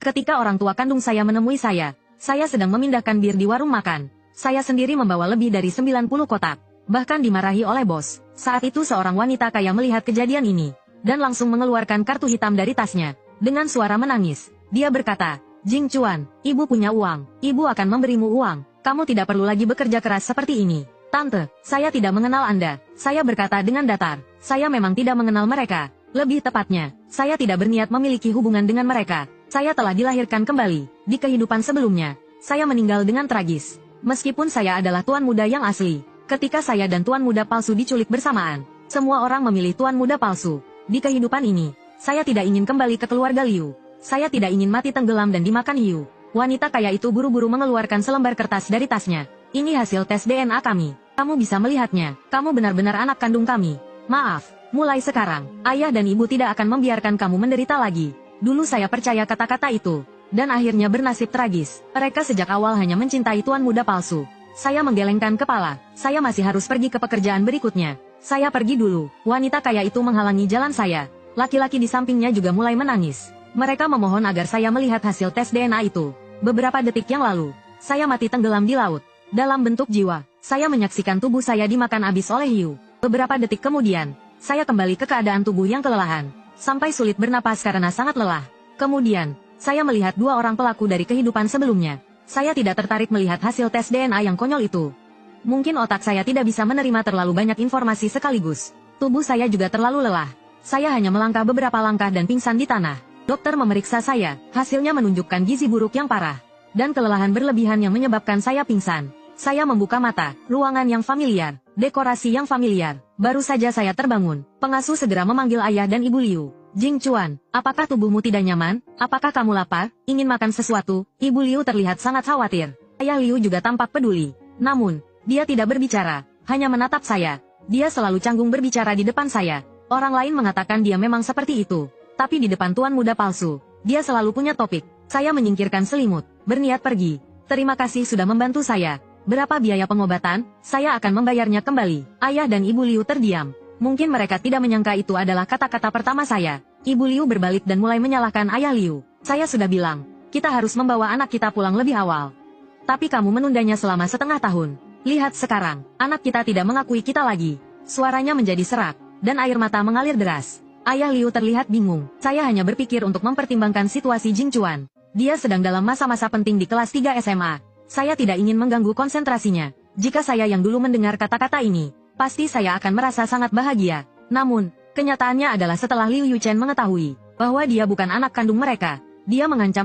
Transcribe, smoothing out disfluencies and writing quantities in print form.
Ketika orang tua kandung saya menemui saya sedang memindahkan bir di warung makan. Saya sendiri membawa lebih dari 90 kotak. Bahkan dimarahi oleh bos. Saat itu seorang wanita kaya melihat kejadian ini, dan langsung mengeluarkan kartu hitam dari tasnya. Dengan suara menangis, dia berkata, "Jing Chuan, ibu punya uang. Ibu akan memberimu uang. Kamu tidak perlu lagi bekerja keras seperti ini." "Tante, saya tidak mengenal Anda." Saya berkata dengan datar. Saya memang tidak mengenal mereka. Lebih tepatnya, saya tidak berniat memiliki hubungan dengan mereka. Saya telah dilahirkan kembali. Di kehidupan sebelumnya, saya meninggal dengan tragis. Meskipun saya adalah tuan muda yang asli, ketika saya dan tuan muda palsu diculik bersamaan, semua orang memilih tuan muda palsu. Di kehidupan ini, saya tidak ingin kembali ke keluarga Liu. Saya tidak ingin mati tenggelam dan dimakan hiu. Wanita kaya itu buru-buru mengeluarkan selembar kertas dari tasnya. "Ini hasil tes DNA kami. Kamu bisa melihatnya. Kamu benar-benar anak kandung kami. Maaf, mulai sekarang, ayah dan ibu tidak akan membiarkan kamu menderita lagi." Dulu saya percaya kata-kata itu, dan akhirnya bernasib tragis. Mereka sejak awal hanya mencintai tuan muda palsu. Saya menggelengkan kepala. Saya masih harus pergi ke pekerjaan berikutnya. "Saya pergi dulu." Wanita kaya itu menghalangi jalan saya. Laki-laki di sampingnya juga mulai menangis. Mereka memohon agar saya melihat hasil tes DNA itu. Beberapa detik yang lalu, saya mati tenggelam di laut. Dalam bentuk jiwa, saya menyaksikan tubuh saya dimakan habis oleh hiu. Beberapa detik kemudian, saya kembali ke keadaan tubuh yang kelelahan, sampai sulit bernapas karena sangat lelah. Kemudian, saya melihat dua orang pelaku dari kehidupan sebelumnya. Saya tidak tertarik melihat hasil tes DNA yang konyol itu. Mungkin otak saya tidak bisa menerima terlalu banyak informasi sekaligus. Tubuh saya juga terlalu lelah. Saya hanya melangkah beberapa langkah dan pingsan di tanah. Dokter memeriksa saya, hasilnya menunjukkan gizi buruk yang parah, dan kelelahan berlebihan yang menyebabkan saya pingsan. Saya membuka mata, ruangan yang familiar, dekorasi yang familiar. Baru saja saya terbangun, pengasuh segera memanggil ayah dan ibu Liu. "Jing Chuan, apakah tubuhmu tidak nyaman? Apakah kamu lapar? Ingin makan sesuatu?" Ibu Liu terlihat sangat khawatir. Ayah Liu juga tampak peduli. Namun, dia tidak berbicara, hanya menatap saya. Dia selalu canggung berbicara di depan saya. Orang lain mengatakan dia memang seperti itu. Tapi di depan tuan muda palsu, dia selalu punya topik. Saya menyingkirkan selimut, berniat pergi. "Terima kasih sudah membantu saya. Berapa biaya pengobatan? Saya akan membayarnya kembali." Ayah dan ibu Liu terdiam. Mungkin mereka tidak menyangka itu adalah kata-kata pertama saya. Ibu Liu berbalik dan mulai menyalahkan ayah Liu. "Saya sudah bilang, kita harus membawa anak kita pulang lebih awal. Tapi kamu menundanya selama setengah tahun. Lihat sekarang, anak kita tidak mengakui kita lagi." Suaranya menjadi serak, dan air mata mengalir deras. Ayah Liu terlihat bingung. "Saya hanya berpikir untuk mempertimbangkan situasi Jing Chuan. Dia sedang dalam masa-masa penting di kelas 3 SMA. Saya tidak ingin mengganggu konsentrasinya. Jika saya yang dulu mendengar kata-kata ini, pasti saya akan merasa sangat bahagia. Namun, kenyataannya adalah setelah Liu Yuchen mengetahui bahwa dia bukan anak kandung mereka, dia mengancam